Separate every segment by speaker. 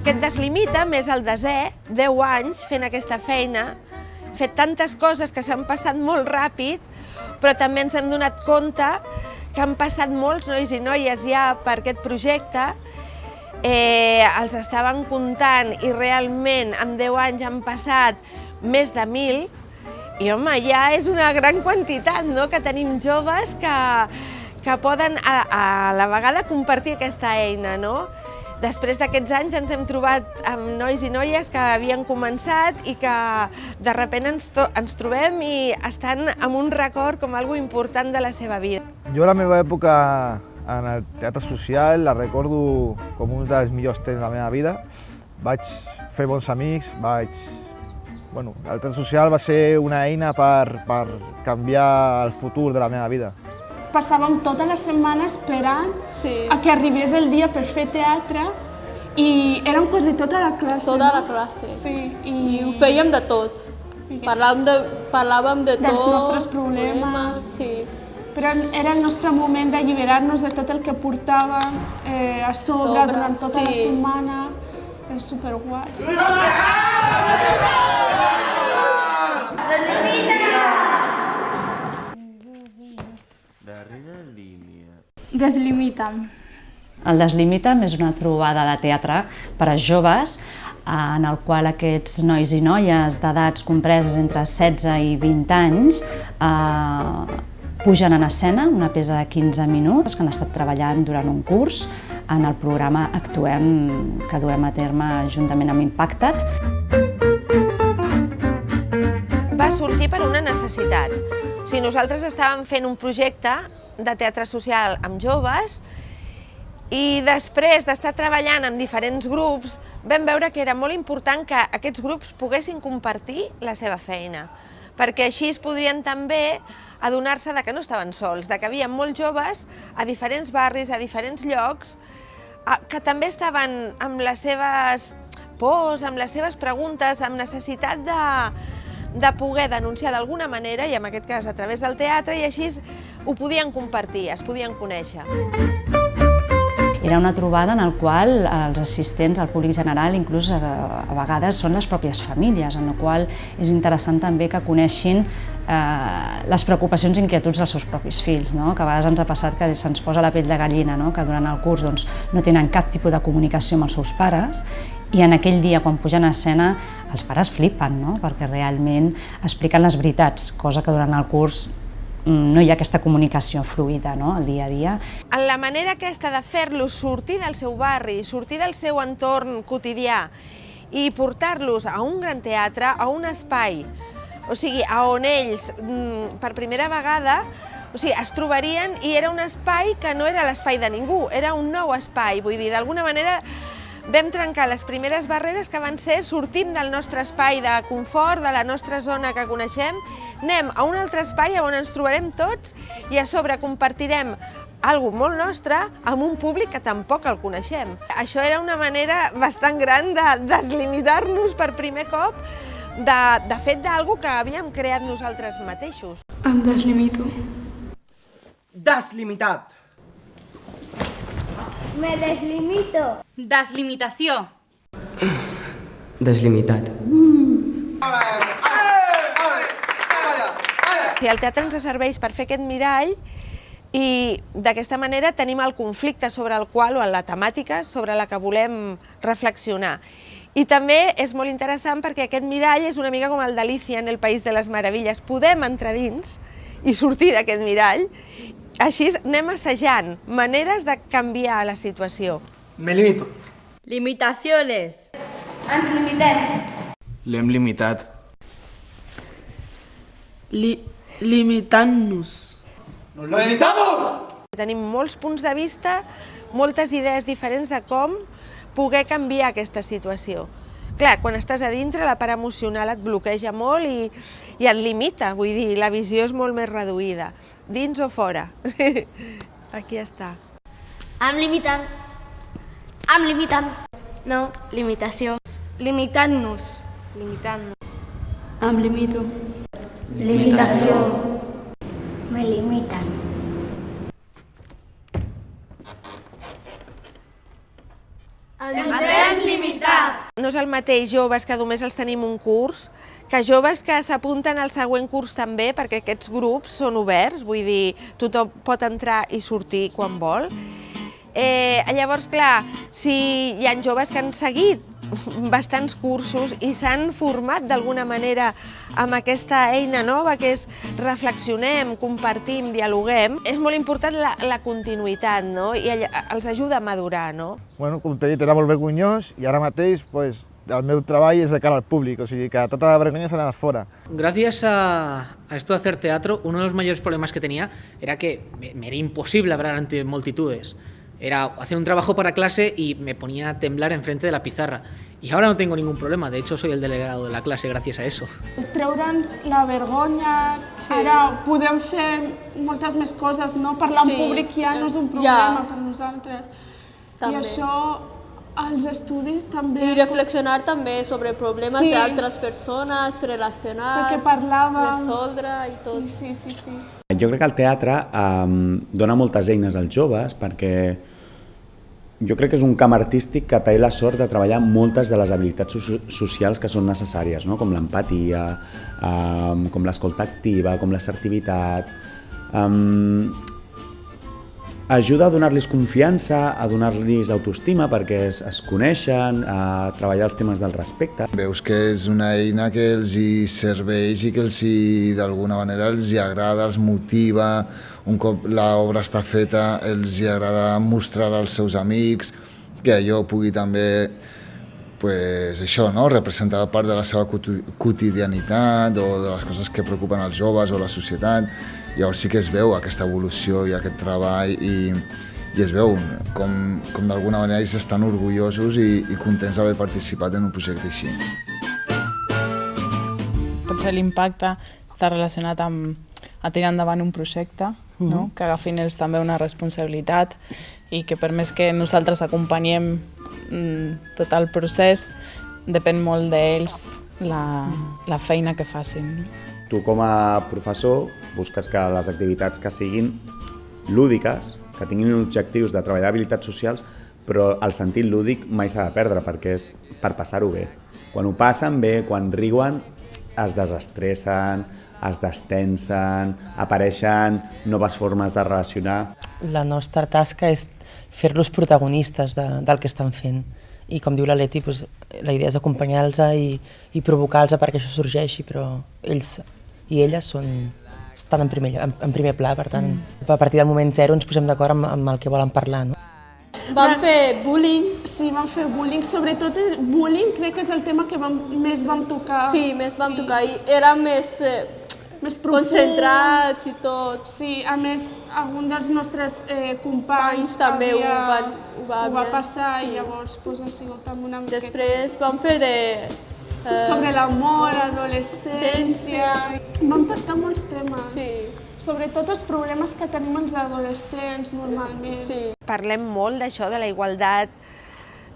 Speaker 1: Aquest Deslimita'm és el desè, 10 anys fent aquesta feina, fet tantes coses que s'han passat molt ràpid, però també ens hem donat compte que han passat molts nois i noies ja per aquest projecte, els estaven comptant i realment en 10 anys han passat més de 1.000 i home, ja és una gran quantitat, no?, que tenim joves que poden a la vegada compartir aquesta eina, no? Després d'aquests anys ens hem trobat amb nois i noies que havien començat i que de sobte ens trobem i estan amb un record com algo important de la seva vida.
Speaker 2: Jo la meva època en el teatre social la recordo com un dels millors temps de la meva vida. Vaig fer bons amics, el teatre social va ser una eina per canviar el futur de la meva vida.
Speaker 3: Passàvem tota la setmana esperant a que arribés el dia per fer teatre i érem quasi tota la classe.
Speaker 4: Tota la classe.
Speaker 3: Sí.
Speaker 4: I ho fèiem de tot. Parlàvem de tot.
Speaker 3: Dels nostres problemes.
Speaker 4: Sí.
Speaker 3: Però era el nostre moment d'alliberar-nos de tot el que portàvem a sobre durant tota la setmana. És superguai.
Speaker 5: Deslimita'm.
Speaker 6: El Deslimita'm és una trobada de teatre per a joves en el qual aquests nois i noies d'edats compreses entre 16 i 20 anys pugen en escena una peça de 15 minuts que han estat treballant durant un curs en el programa Actuem, que duem a terme juntament amb Impacta't.
Speaker 1: Va sorgir per una necessitat. O sigui, nosaltres estàvem fent un projecte de teatre social amb joves i després d'estar treballant amb diferents grups vam veure que era molt important que aquests grups poguessin compartir la seva feina, perquè així es podrien també adonar-se que no estaven sols, que hi havia molts joves a diferents barris, a diferents llocs, que també estaven amb les seves pors, amb les seves preguntes, amb necessitat de poder denunciar d'alguna manera, i en aquest cas a través del teatre, i així ho podien compartir, es podien conèixer.
Speaker 6: Era una trobada en la qual els assistents, el públic general, inclús a vegades són les pròpies famílies, en la qual és interessant també que coneixin les preocupacions i inquietuds dels seus propis fills, no? Que a vegades ens ha passat que se'ns posa la pell de gallina, no? Que durant el curs no tenen cap tipus de comunicació amb els seus pares i en aquell dia, quan pugen a escena, els pares flipen, no? Perquè realment expliquen les veritats, cosa que durant el curs no hi ha aquesta comunicació fluida, no? El dia a dia.
Speaker 1: En la manera aquesta de fer-los sortir del seu barri, sortir del seu entorn quotidià i portar-los a un gran teatre, a un espai, o sigui, on ells per primera vegada es trobarien i era un espai que no era l'espai de ningú, era un nou espai, vull dir, d'alguna manera vam trencar les primeres barreres que van ser sortim del nostre espai de confort, de la nostra zona que coneixem, anem a un altre espai on ens trobarem tots i a sobre compartirem algo molt nostre amb un públic que tampoc el coneixem. Això era una manera bastant gran de deslimitar-nos per primer cop de fet d'algo que havíem creat nosaltres mateixos.
Speaker 3: Em deslimito.
Speaker 7: Deslimitat.
Speaker 5: Me deslimito.
Speaker 8: Deslimitació.
Speaker 7: Deslimitat.
Speaker 1: El teatre ens serveix per fer aquest mirall i d'aquesta manera tenim el conflicte sobre el qual, o la temàtica sobre la que volem reflexionar. I també és molt interessant perquè aquest mirall és una mica com el d'Alicia en el País de les Meravelles. Podem entrar dins i sortir d'aquest mirall. Així anem assajant maneres de canviar la situació.
Speaker 7: Me limito.
Speaker 8: Limitaciones.
Speaker 5: Ens limitem.
Speaker 9: L'hem limitat.
Speaker 10: Limitant-nos.
Speaker 7: ¡Nos limitamos!
Speaker 1: Tenim molts punts de vista, moltes idees diferents de com poder canviar aquesta situació. Clar, quan estàs a dintre la part emocional et bloqueja molt i et limita, vull dir, la visió és molt més reduïda. Dins o fora. Aquí està.
Speaker 5: Em limitant. Em limitant. No, limitació.
Speaker 3: Limitant-nos.
Speaker 5: Limitant-nos.
Speaker 3: Em limito.
Speaker 5: Limitació. Me limitan. Ens hem limitat.
Speaker 1: No és el mateix joves que només els tenim un curs, que joves que s'apunten al següent curs també, perquè aquests grups són oberts, vull dir, tothom pot entrar i sortir quan vol. Llavors, clar, si hi ha joves que han seguit bastants cursos i s'han format d'alguna manera amb aquesta eina nova que és reflexionem, compartim, dialoguem, és molt important la continuïtat, no? I els ajuda a madurar, no?
Speaker 2: Bueno, com t'he dit, era molt vergonyós i ara mateix pues, el meu treball és de cara al públic, o sigui que tota la vergonya s'ha anat fora.
Speaker 9: Gracias a esto de hacer teatro, uno de los mayores problemas que tenía era que me era imposible hablar ante multitudes. Era hacer un trabajo para clase y me ponía a temblar enfrente de la pizarra. Y ahora no tengo ningún problema, de hecho soy el delegado de la clase gracias a eso.
Speaker 3: Treure'ns la vergonya, ara podem fer moltes més coses, no? Parlar en públic ja no és un problema per nosaltres. I això, als estudis també...
Speaker 4: I reflexionar també sobre problemes d'altres persones, relacionar,
Speaker 3: perquè parlàvem,
Speaker 4: resoldre i tot.
Speaker 3: Sí.
Speaker 10: Jo crec que el teatre dona moltes eines als joves perquè jo crec que és un camp artístic que té la sort de treballar moltes de les habilitats socials que són necessàries, no? Com l'empatia, com l'escolta activa, com l'assertivitat. Ajuda a donar-los confiança, a donar-los autoestima perquè es coneixen, a treballar els temes del respecte.
Speaker 11: Veus que és una eina que els hi serveix i que d'alguna manera els hi agrada, els motiva. Un cop l'obra està feta, els hi agrada mostrar als seus amics, que allò pugui també representar part de la seva quotidianitat o de les coses que preocupen els joves o la societat. Llavors sí que es veu aquesta evolució i aquest treball i es veu com d'alguna manera ells estan orgullosos i contents d'haver participat en un projecte així.
Speaker 12: Potser l'impacte està relacionat amb tirar endavant un projecte, no? Que agafin ells també una responsabilitat i que per més que nosaltres acompanyem tot el procés, depèn molt d'ells la feina que facin.
Speaker 10: Tu com a professor busques que les activitats que siguin lúdiques, que tinguin objectius de treballar habilitats socials, però el sentit lúdic mai s'ha de perdre perquè és per passar-ho bé. Quan ho passen bé, quan riuen, es desestressen, es destensen, apareixen noves formes de relacionar.
Speaker 13: La nostra tasca és fer-los protagonistes del que estan fent. I com diu la Leti, la idea és acompanyar-los i provocar-los perquè això sorgeixi, però ells i elles estan en primer pla, per tant, a partir del moment zero ens posem d'acord amb el que volen parlar.
Speaker 4: Vam fer bullying.
Speaker 3: Sí, vam fer bullying, sobretot bullying crec que és el tema que més vam tocar.
Speaker 4: Sí, més vam tocar i era més concentrats i tot.
Speaker 3: Sí, a més, algun dels nostres companys
Speaker 4: també ho
Speaker 3: va passar i llavors ha sigut amb una miqueta.
Speaker 4: Després vam fer
Speaker 3: sobre l'amor, adolescència... Vam tractar molts temes.
Speaker 4: Sí.
Speaker 3: Sobretot els problemes que tenim els adolescents normalment.
Speaker 4: Sí.
Speaker 1: Parlem molt d'això, de la igualtat,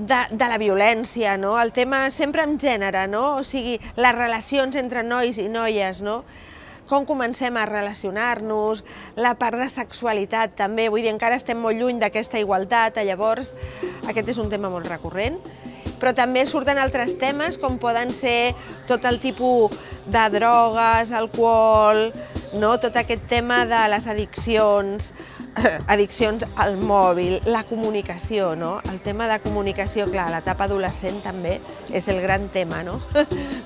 Speaker 1: de la violència, no? El tema sempre amb gènere, no? O sigui, les relacions entre nois i noies, no? Com comencem a relacionar-nos, la part de sexualitat també, vull dir, encara estem molt lluny d'aquesta igualtat, llavors aquest és un tema molt recurrent. Però també surten altres temes com poden ser tot el tipus de drogues, alcohol, no? Tot aquest tema de les addiccions al mòbil, la comunicació, no? El tema de comunicació, clar, a l'etapa adolescent també és el gran tema, no?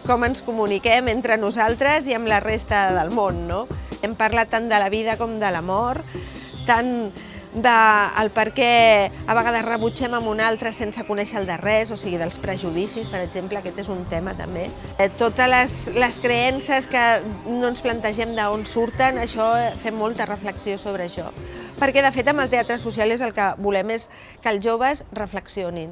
Speaker 1: Com ens comuniquem entre nosaltres i amb la resta del món, no? Hem parlat tant de la vida com de la mort, tant del per què a vegades rebutgem amb un altre sense conèixer el de res, o sigui, dels prejudicis, per exemple, aquest és un tema també. Totes les creences que no ens plantegem d'on surten, això, fem molta reflexió sobre això. Perquè, de fet, amb el teatre social el que volem és que els joves reflexionin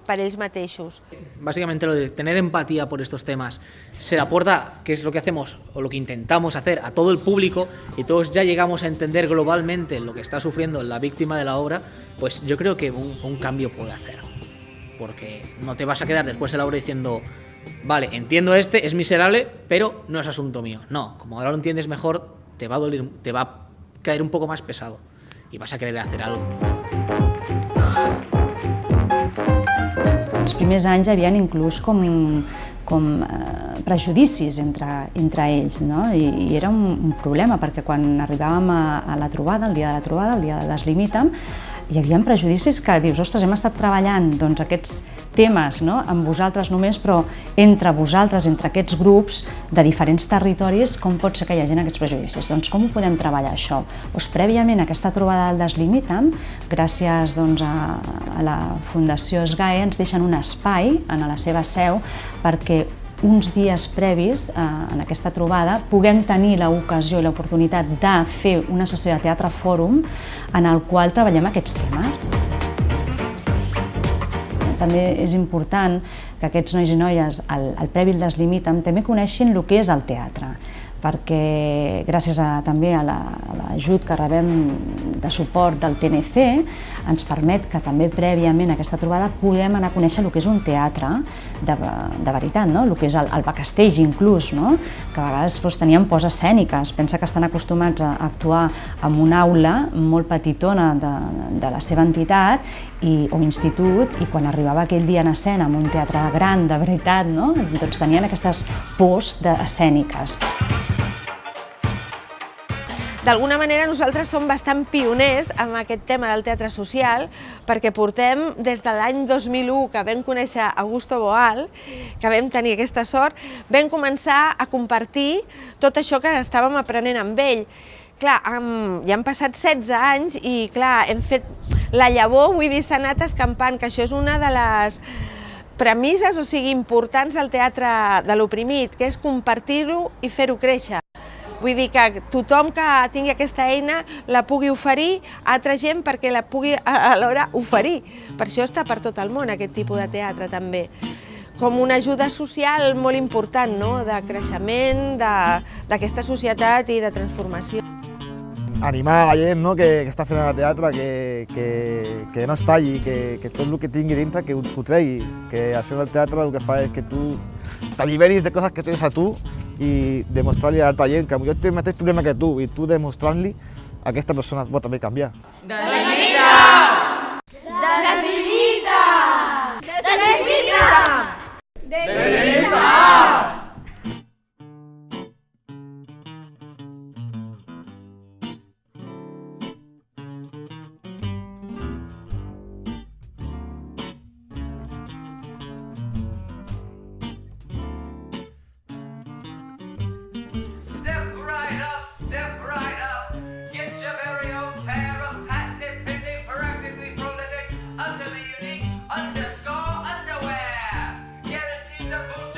Speaker 1: para ellos mateixos.
Speaker 9: Básicamente lo de tener empatía por estos temas se le aporta, que es lo que hacemos o lo que intentamos hacer a todo el público y todos ya llegamos a entender globalmente lo que está sufriendo la víctima de la obra, pues yo creo que un cambio puede hacer. Porque no te vas a quedar después de la obra diciendo, vale, entiendo es miserable, pero no es asunto mío. No, como ahora lo entiendes mejor, te va a doler, te va a caer un poco más pesado y vas a querer hacer algo.
Speaker 6: els primers anys hi havia inclús com prejudicis entre ells, no? I era un problema, perquè quan arribàvem a la trobada, el dia de la trobada, el dia de Deslimita'm, hi havia prejudicis que dius, ostres, hem estat treballant aquests temes amb vosaltres només, però entre vosaltres, entre aquests grups de diferents territoris, com pot ser que hi hagi aquests prejudicis? Doncs com ho podem treballar, això? Prèviament a aquesta trobada del Deslimita'm, gràcies a la Fundació SGAE, ens deixen un espai a la seva seu perquè uns dies previs en aquesta trobada puguem tenir l'ocasió i l'oportunitat de fer una sessió de teatre fòrum en el qual treballem aquests temes. També és important que aquests nois i noies, al previ al Deslimita'm, també coneixin el que és el teatre, perquè gràcies també a l'ajut que rebem de suport del TNC ens permet que també prèviament a aquesta trobada podem anar a conèixer el que és un teatre de veritat, el que és el backstage inclús, que a vegades tenien poses escèniques. Pensa que estan acostumats a actuar en una aula molt petitona de la seva entitat o institut, i quan arribava aquell dia en escena en un teatre gran de veritat, doncs tenien aquestes pors escèniques.
Speaker 1: D'alguna manera nosaltres som bastant pioners amb aquest tema del teatre social, perquè portem des de l'any 2001 que vam conèixer Augusto Boal, que vam tenir aquesta sort, vam començar a compartir tot això que estàvem aprenent amb ell. Clar, ja han passat 16 anys i clar, hem fet la llavor, vull dir, s'ha anat escampant, que això és una de les premisses, importants del teatre de l'oprimit, que és compartir-ho i fer-ho créixer. Vull dir que tothom que tingui aquesta eina la pugui oferir a altra gent perquè la pugui alhora oferir. Per això està per tot el món aquest tipus de teatre també. Com una ajuda social molt important, de creixement d'aquesta societat i de transformació.
Speaker 2: Animar a la gent que està fent el teatre, que no es talli, que tot el que tingui dintre que ho tregui, que això del teatre el que fa és que tu t'alliberis de coses que tens a tu i demostrar-li a l'altra gent que potser té el mateix problema que tu, i tu demostrant-li aquesta persona pot també canviar.
Speaker 5: Deslimita! Deslimita! Deslimita! Deslimita!
Speaker 14: Utterly unique _underwear. Guaranteed to boost